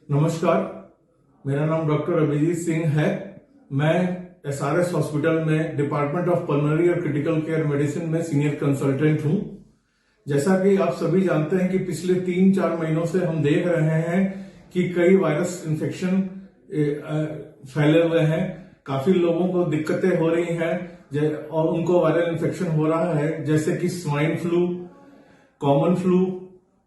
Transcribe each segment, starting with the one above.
नमस्कार, मेरा नाम डॉक्टर अभिजीत सिंह है। मैं एसआरएस हॉस्पिटल में डिपार्टमेंट ऑफ पल्मोनरी और क्रिटिकल केयर मेडिसिन में सीनियर कंसल्टेंट हूं। जैसा कि आप सभी जानते हैं कि पिछले 3-4 महीनों से हम देख रहे हैं कि कई वायरस इन्फेक्शन फैले हुए हैं। काफी लोगों को दिक्कतें हो रही हैं और उनको वायरल इन्फेक्शन हो रहा है, जैसे कि swine flu, common flu,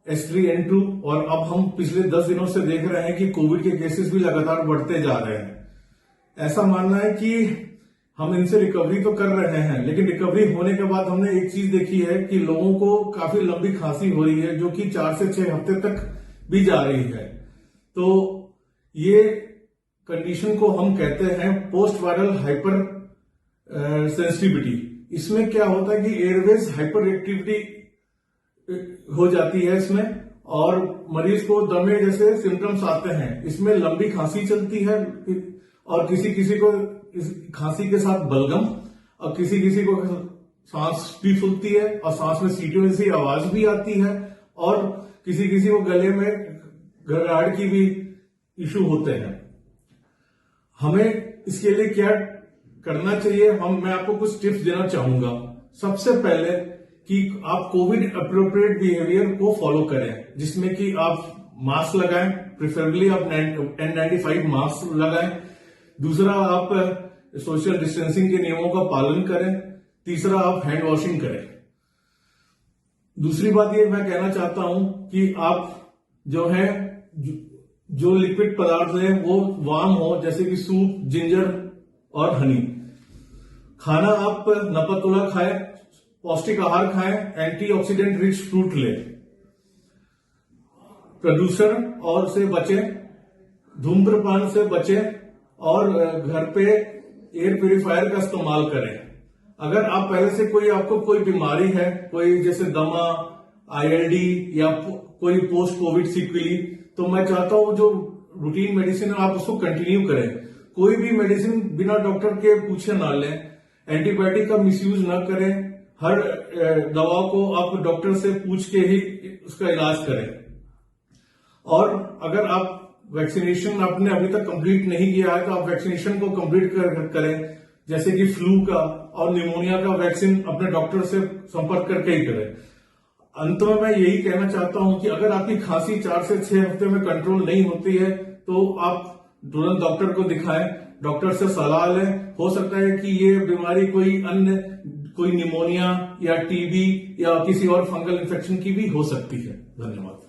H3N2 और अब हम पिछले 10 दिनों से देख रहे हैं कि कोविड के केसेस भी लगातार बढ़ते जा रहे हैं। ऐसा मानना है कि हम इनसे रिकवरी तो कर रहे हैं, लेकिन रिकवरी होने के बाद हमने एक चीज देखी है कि लोगों को काफी लंबी खांसी हो रही है, जो कि 4 से 6 हफ्ते तक भी जा रही है। तो ये कंडीशन को हम कहते हैं पोस्ट वायरल हाइपर सेंसिटिविटी। इसमें क्या होता है कि एयरवेज हाइपर एक्टिविटी हो जाती है इसमें, और मरीज को दमे जैसे सिम्टम्स आते हैं। इसमें लंबी खांसी चलती है और किसी किसी को इस खांसी के साथ बलगम, और किसी किसी को सांस भी फूलती है और सांस में सीटियों जैसी आवाज भी आती है, और किसी किसी को गले में घबराहट की भी इश्यू होते हैं। हमें इसके लिए क्या करना चाहिए, मैं आपको कुछ टिप्स देना चाहूंगा। सबसे पहले कि आप कोविड अप्रोप्रिएट बिहेवियर को फॉलो करें, जिसमें कि आप मास्क लगाएं, प्रिफरेबली आप N95 मास्क लगाएं। दूसरा, आप सोशल डिस्टेंसिंग के नियमों का पालन करें। तीसरा, आप हैंड वॉशिंग करें। दूसरी बात ये मैं कहना चाहता हूं कि आप जो लिक्विड पदार्थ है वो वार्म हो, जैसे कि सूप, जिंजर और हनी। खाना आप नपतुला खाएं, पौष्टिक आहार खाएं, एंटीऑक्सीडेंट रिच फ्रूट लें। प्रदूषण और से बचें, धूम्रपान से बचें, और घर पे एयर प्यूरिफायर का इस्तेमाल करें। अगर आप पहले से आपको कोई बीमारी है, कोई जैसे दमा, ILD या कोई पोस्ट कोविड सिक्विली, तो मैं चाहता हूं जो रूटीन मेडिसिन आप उसको कंटिन्यू करें। कोई भी मेडिसिन बिना डॉक्टर के पूछे ना लें, एंटीबायोटिक का मिसयूज ना करें। हर दवा को आप डॉक्टर से पूछ के ही उसका इलाज करें। और अगर आप वैक्सीनेशन आपने अभी तक कंप्लीट नहीं किया है, तो आप वैक्सीनेशन को कंप्लीट करें, जैसे कि फ्लू का और निमोनिया का वैक्सीन अपने डॉक्टर से संपर्क करके ही करें। अंत में मैं यही कहना चाहता हूं कि अगर आपकी खांसी 4 से 6 हफ्ते में कंट्रोल नहीं होती है, तो आप तुरंत डॉक्टर को दिखाएं, डॉक्टर से सलाह लें। हो सकता है कि ये बीमारी कोई निमोनिया या TB या किसी और फंगल इन्फेक्शन की भी हो सकती है। धन्यवाद।